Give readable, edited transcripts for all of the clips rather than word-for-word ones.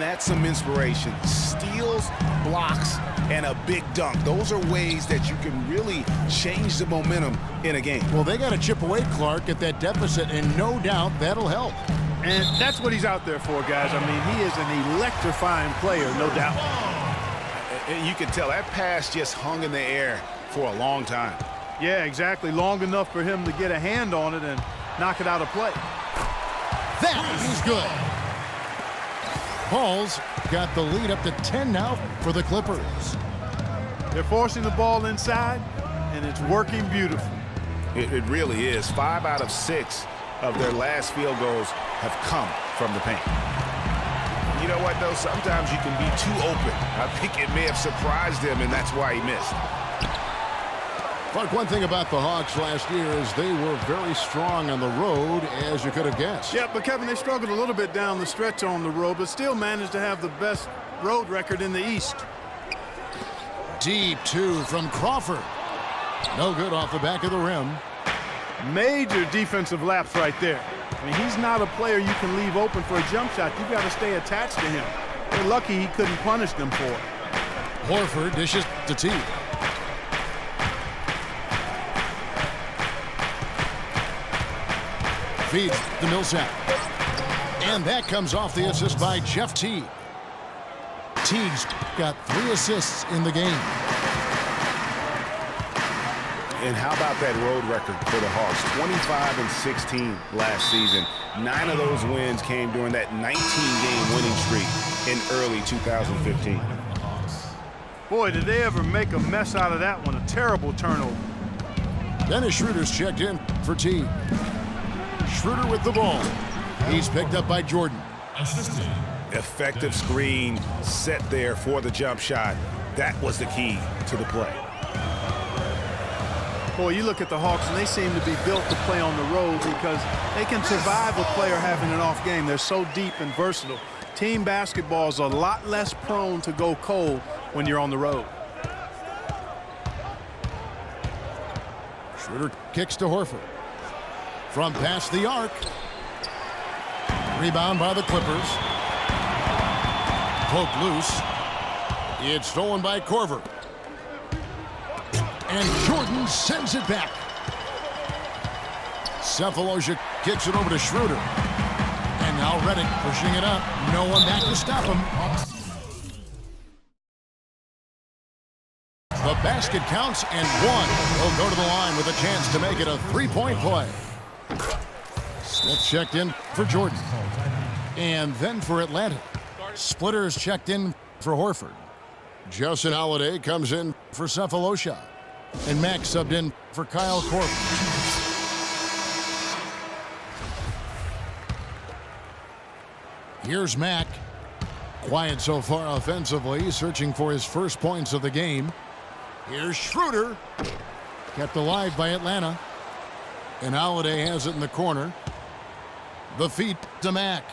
that's some inspiration. Steals, blocks, and a big dunk. Those are ways that you can really change the momentum in a game. Well, they got to chip away, Clark, at that deficit, and no doubt that'll help. And that's what he's out there for, guys. I mean, he is an electrifying player, no doubt. And you can tell that pass just hung in the air for a long time. Yeah, exactly. Long enough for him to get a hand on it and knock it out of play. That is good. Paul's got the lead up to 10 now for the Clippers. They're forcing the ball inside, and it's working beautifully. It really is. 5 out of 6 of their last field goals have come from the paint. You know what, though? Sometimes you can be too open. I think it may have surprised him, and that's why he missed. Clark, one thing about the Hawks last year is they were very strong on the road, as you could have guessed. Yeah, but Kevin, they struggled a little bit down the stretch on the road, but still managed to have the best road record in the East. Deep two from Crawford. No good off the back of the rim. Major defensive lapse right there. I mean, he's not a player you can leave open for a jump shot. You've got to stay attached to him. They're lucky he couldn't punish them for it. Horford dishes to T. Feeds to Millsap. And that comes off the assist by Jeff Teague. Teague's got 3 assists in the game. And how about that road record for the Hawks? 25-16 last season. 9 of those wins came during that 19-game winning streak in early 2015. Boy, did they ever make a mess out of that one. A terrible turnover. Dennis Schroeder's checked in for T. Schroeder with the ball. He's picked up by Jordan. Effective screen set there for the jump shot. That was the key to the play. Boy, you look at the Hawks, and they seem to be built to play on the road because they can survive a player having an off game. They're so deep and versatile. Team basketball is a lot less prone to go cold when you're on the road. Schroeder kicks to Horford. From past the arc. Rebound by the Clippers. Poke loose. It's stolen by Korver. And Jordan sends it back. Cephalosha kicks it over to Schroeder. And now Redick pushing it up. No one back to stop him. The basket counts, and one will go to the line with a chance to make it a 3-point play. Smith checked in for Jordan. And then for Atlanta. Splitters checked in for Horford. Justin Holiday comes in for Cephalosha. And Max subbed in for Kyle Korver. Here's Mack. Quiet so far offensively, searching for his first points of the game. Here's Schroeder. Kept alive by Atlanta. And Holiday has it in the corner. The feed to Mack.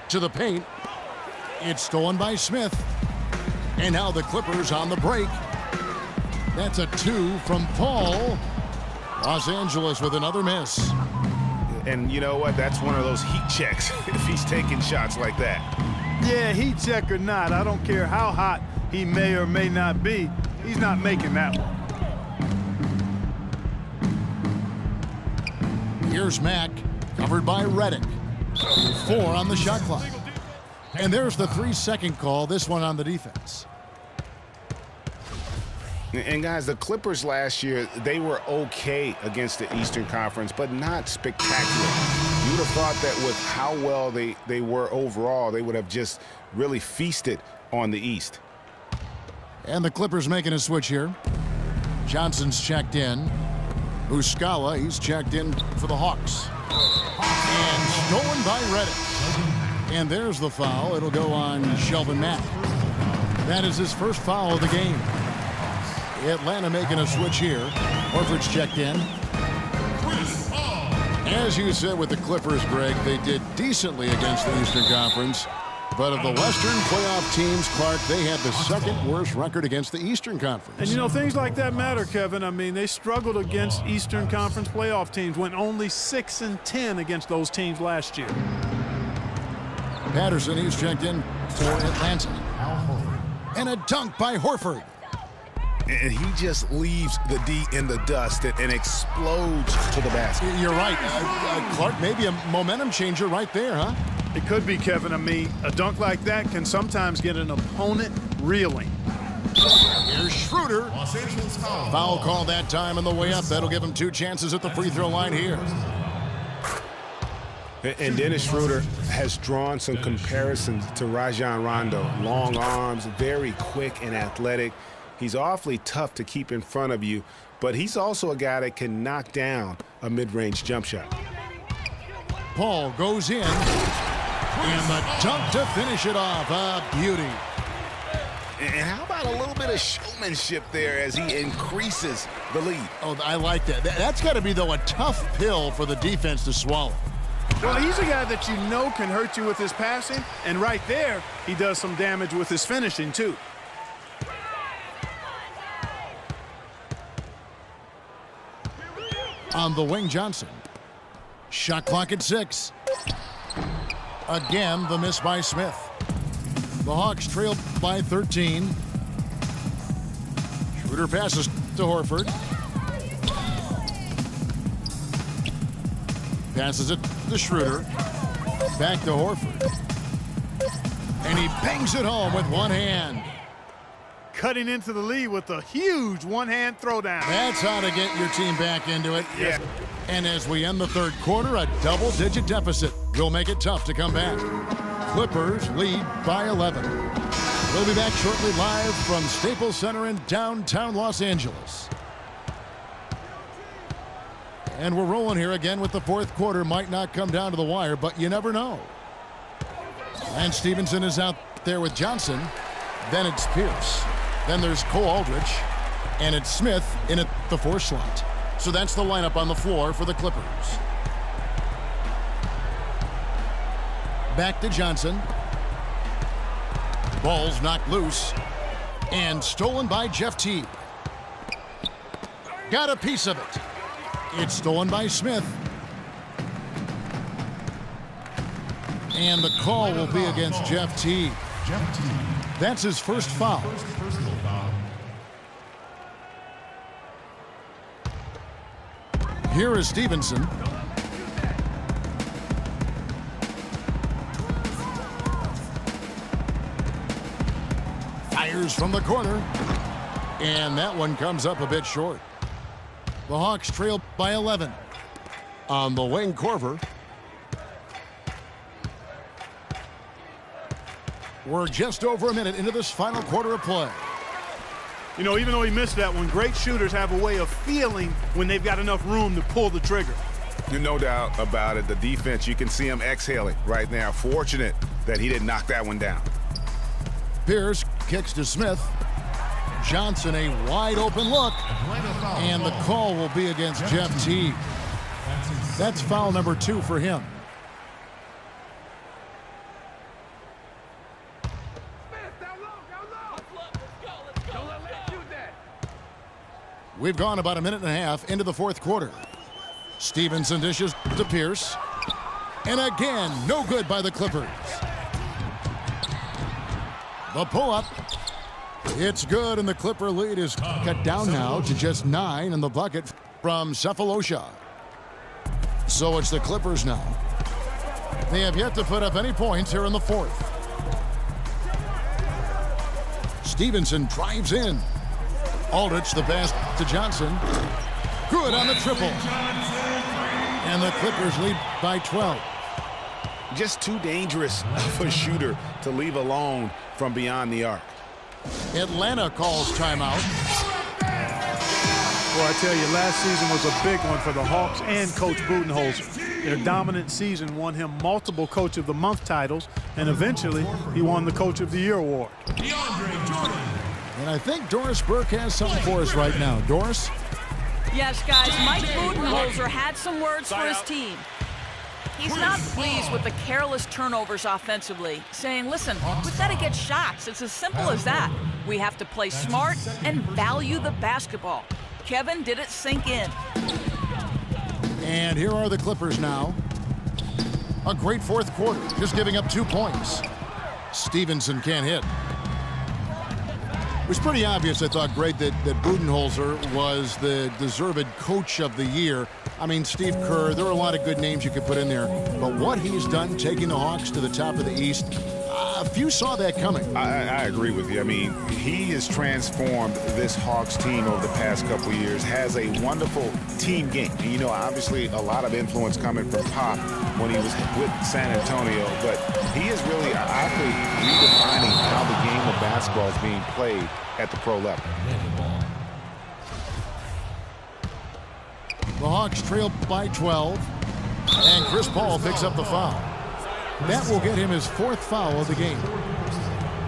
To the paint. It's stolen by Smith. And now the Clippers on the break. That's a 2 from Paul. Los Angeles with another miss. And you know what? That's one of those heat checks if he's taking shots like that. Yeah, heat check or not, I don't care how hot he may or may not be. He's not making that one. Here's Mack, covered by Redick. 4 on the shot clock. And there's the 3-second call, this one on the defense. And guys, the Clippers last year, they were okay against the Eastern Conference, but not spectacular. You would have thought that with how well they were overall, they would have just really feasted on the East. And the Clippers making a switch here. Johnson's checked in. Muscala, he's checked in for the Hawks. And stolen by Redick. And there's the foul. It'll go on Shelvin Mack. That is his first foul of the game. Atlanta making a switch here. Horford's checked in. As you said with the Clippers, Greg, they did decently against the Eastern Conference. But of the Western playoff teams, Clark, they had the second worst record against the Eastern Conference. And, you know, things like that matter, Kevin. I mean, they struggled against Eastern Conference playoff teams, went only 6-10 against those teams last year. Patterson, he's checked in for Atlanta. And a dunk by Horford. And he just leaves the D in the dust and explodes to the basket. You're right. Clark, maybe a momentum changer right there, huh? It could be, Kevin. I mean, a dunk like that can sometimes get an opponent reeling. Here's Schroeder. Foul call that time on the way up. That'll give him 2 chances at the free throw line here. And Dennis Schroeder has drawn some comparisons to Rajon Rondo. Long arms, very quick and athletic. He's awfully tough to keep in front of you, but he's also a guy that can knock down a mid-range jump shot. Paul goes in, and the dunk to finish it off. A beauty. And how about a little bit of showmanship there as he increases the lead? Oh, I like that. That's got to be, though, a tough pill for the defense to swallow. Well, he's a guy that you know can hurt you with his passing, and right there, he does some damage with his finishing, too. On the wing, Johnson. Shot clock at 6. Again, the miss by Smith. The Hawks trail by 13. Schroeder passes to Horford. Passes it to Schroeder. Back to Horford. And he bangs it home with one hand. Cutting into the lead with a huge one-hand throwdown. That's how to get your team back into it. Yeah. And as we end the third quarter, a double-digit deficit will make it tough to come back. Clippers lead by 11. We'll be back shortly live from Staples Center in downtown Los Angeles. And we're rolling here again with the fourth quarter. Might not come down to the wire, but you never know. And Stevenson is out there with Johnson. Then it's Pierce. Then there's Cole Aldrich. And it's Smith in at the 4 slot. So that's the lineup on the floor for the Clippers. Back to Johnson. Ball's knocked loose. And stolen by Jeff Teague. Got a piece of it. It's stolen by Smith. And the call will be against Jeff Teague. That's his first foul. Here is Stevenson. Fires from the corner. And that one comes up a bit short. The Hawks trail by 11. On the wing, Korver. We're just over a minute into this final quarter of play. You know, even though he missed that one, great shooters have a way of feeling when they've got enough room to pull the trigger. No doubt about it. The defense, you can see him exhaling right now. Fortunate that he didn't knock that one down. Pierce kicks to Smith. Johnson, a wide open look. And the call will be against Jeff Teague. That's foul number 2 for him. We've gone about a minute and a half into the fourth quarter. Stevenson dishes to Pierce. And again, no good by the Clippers. The pull-up. It's good, and the Clipper lead is cut down now to just 9 in the bucket from Cephalosha. So it's the Clippers now. They have yet to put up any points here in the fourth. Stevenson drives in. Aldrich the pass to Johnson. Good on the triple. And the Clippers lead by 12. Just too dangerous for a shooter to leave alone from beyond the arc. Atlanta calls timeout. Well, I tell you, last season was a big one for the Hawks and Coach Budenholzer. Their dominant season won him multiple Coach of the Month titles, and eventually he won the Coach of the Year award. And I think Doris Burke has something for us right now. Doris? Yes, guys, Mike Budenholzer had some words for his team. He's not pleased with the careless turnovers offensively, saying, listen, we've got to get shots. It's as simple as that. We have to play smart and value the basketball. Kevin did it sink in. And here are the Clippers now. A great fourth quarter, just giving up 2 points. Stevenson can't hit. It was pretty obvious, I thought, Greg, that Budenholzer was the deserved coach of the year. I mean, Steve Kerr, there are a lot of good names you could put in there. But what he's done taking the Hawks to the top of the East, few saw that coming. I agree with you. I mean, he has transformed this Hawks team over the past couple of years, has a wonderful team game. And, you know, obviously a lot of influence coming from Pop when he was with San Antonio, but he is really, I think, redefining how the game of basketball is being played at the pro level. The Hawks trail by 12, and Chris Paul picks up the foul. That will get him his 4th foul of the game.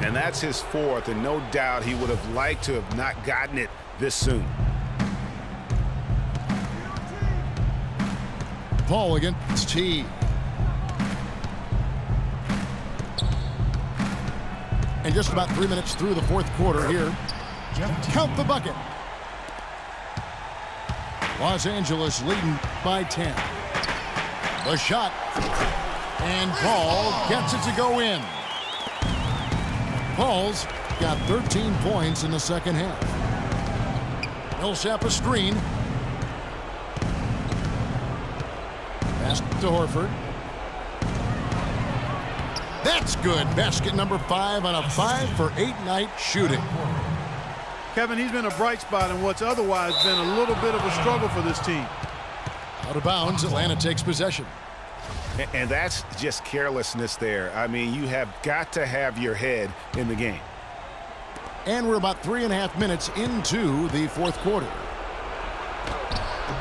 And that's his 4th, and no doubt he would have liked to have not gotten it this soon. Paul against T. And just about 3 minutes through the 4th quarter here. Count the bucket. Los Angeles leading by 10. The shot. And Paul gets it to go in. Paul's got 13 points in the second half. Millsap a screen. Pass to Horford. That's good. Basket number 5 on a 5-for-8 night shooting. Kevin, he's been a bright spot in what's otherwise been a little bit of a struggle for this team. Out of bounds, Atlanta takes possession. And that's just carelessness there. I mean, you have got to have your head in the game. And we're about 3.5 minutes into the 4th quarter.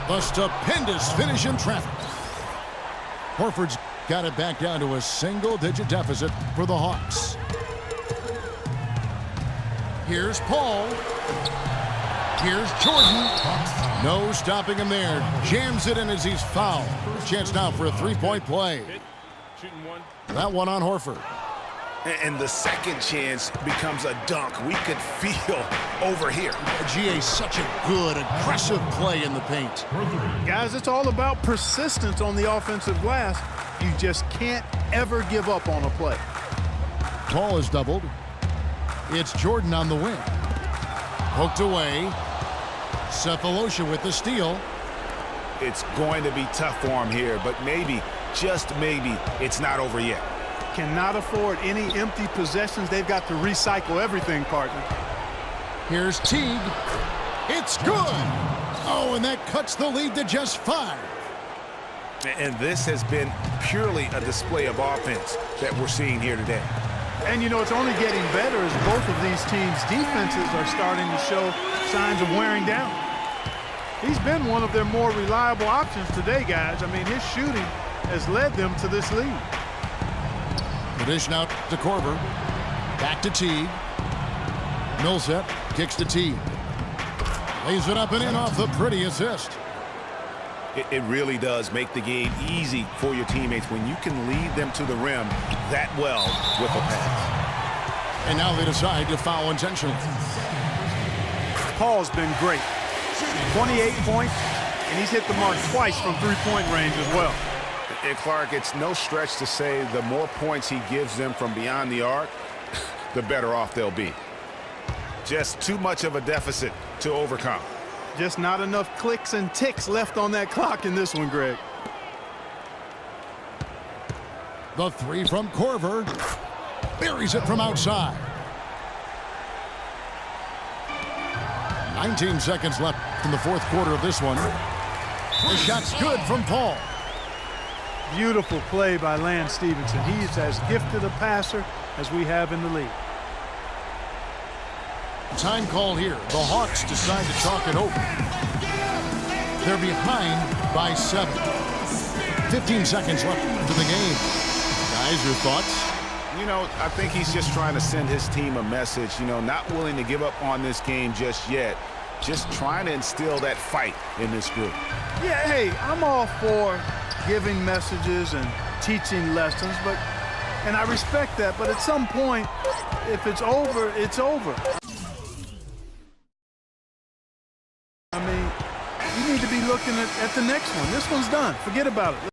The stupendous finish in traffic. Horford's got it back down to a single-digit deficit for the Hawks. Here's Paul. Here's Jordan. No stopping him there. Jams it in as he's fouled. Chance now for a 3-point play. That one on Horford. And the second chance becomes a dunk. We could feel over here. GA, such a good, aggressive play in the paint. Guys, it's all about persistence on the offensive glass. You just can't ever give up on a play. Paul is doubled. It's Jordan on the wing. Poked away. Cephalosha with the steal. It's going to be tough for him here, but maybe, just maybe, it's not over yet. Cannot afford any empty possessions. They've got to recycle everything, partner. Here's Teague. It's good. Oh, and that cuts the lead to just 5. And this has been purely a display of offense that we're seeing here today. And, you know, it's only getting better as both of these teams' defenses are starting to show signs of wearing down. He's been one of their more reliable options today, guys. I mean, his shooting has led them to this lead. The dish now to Korver. Back to Teague. Millsap kicks to Teague. Lays it up and in off the pretty assist. It really does make the game easy for your teammates when you can lead them to the rim that well with a pass. And now they decide to foul intentionally. Paul's been great. 28 points, and he's hit the mark twice from three-point range as well. And Clark, it's no stretch to say the more points he gives them from beyond the arc, the better off they'll be. Just too much of a deficit to overcome. Just not enough clicks and ticks left on that clock in this one, Greg. The 3 from Korver. Buries it from outside. 19 seconds left in the 4th quarter of this one. The shot's good from Paul. Beautiful play by Lance Stephenson. He's as gifted a passer as we have in the league. Time call here. The Hawks decide to chalk it over. They're behind by 7. 15 seconds left into the game. Guys, your thoughts? You know, I think he's just trying to send his team a message, you know, not willing to give up on this game just yet. Just trying to instill that fight in this group. Yeah, hey, I'm all for giving messages and teaching lessons, and I respect that, but at some point, if it's over, it's over. I mean, you need to be looking at the next one. This one's done. Forget about it.